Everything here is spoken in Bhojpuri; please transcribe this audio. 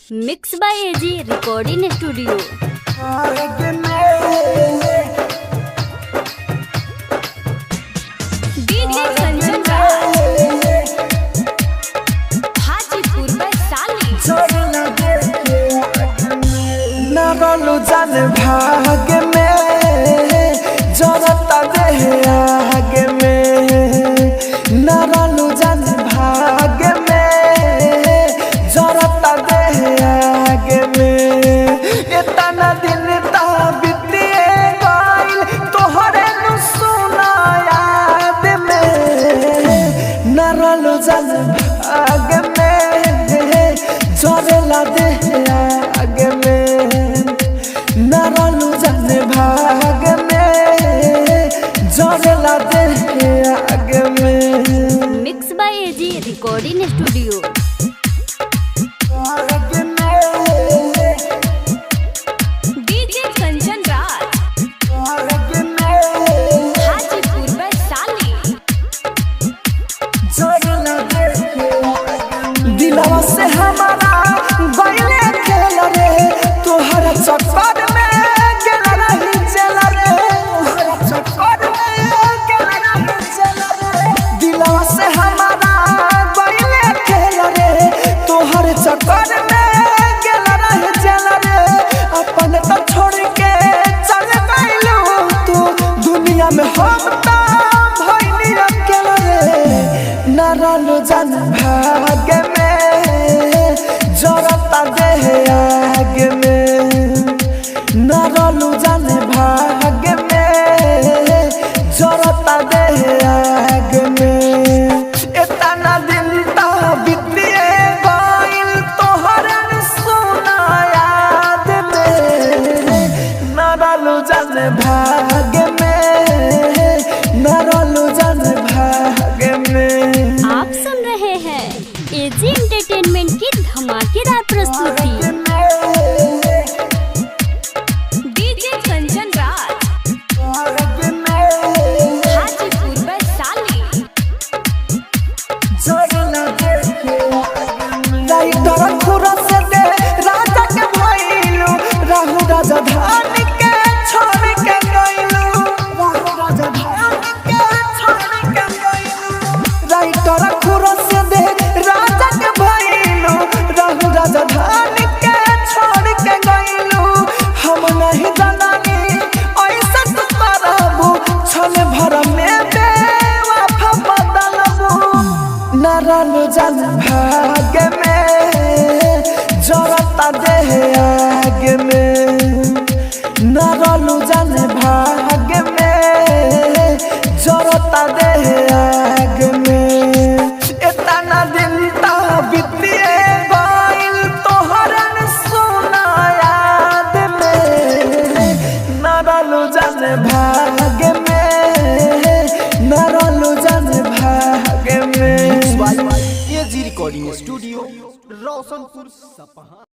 Mix by AG recording studio. DJ Kanchan Hajipur Vaishali. नगलू जान भाग में जरता देह आग में, नगलू जान भाग में जरता देह आग में। इतना दिन ता बीतिए गइल तोहरे नु सुना याद में, नगलू जान भाग में जरला देह आग में, नगलू जान भाग में जरला देह आग में। Mix by AG recording studio. DJ Kanchan Hajipur Vaishali. दिलवा से हमारा गइले खेल रे, तोहरा चक्कर में गेल रही चल रे, तोहरा चक्कर में गेल रही चल रे। दिलवा से हमारा गइले खेल रे, तोहरा चक्कर में गेल रही चल रे। अपन तो छोड़ के चल गइलू तू दुनिया में, हम तो भइली अकेला रे। ना रहलू जान भाग में जरता देह आग में, ना रहलू जान भाग में जरता देह आग में। इतना दिन ता बीतिए गइल तोहरे सुना याद में, ना रहलू जान भाग में, ना रहलू जान भाग में। आप सुन रहे हैं एजी एंटरटेनमेंट की धमाकेदार प्रस्तुति। डीजे कंचन हाजीपुर वैशाली। राइटर खुरा से दे राजा के भइलू, राहु राजा धान के छोड़ के गइलू, राहु राजा धान के छोड़ के गइलू। राइटर खुरा से दे राजा के भइलू, राहु राजा धान के छोड़ के गइलू। हम नहीं जानानी ऐसा तो करबू, छले भर में बेवफा बदलबू। ना रहलू जान भाग में जरता देह आग में, ना रहलू जान भाग में जरता देह आग में। इतना दिन ता बीतिए गइल तोहरे सुना याद में, ना रहलू जान भाग में, ना रहलू जान भाग में। एजी रिकॉर्डिंग स्टूडियो रोशनपुर सपहा।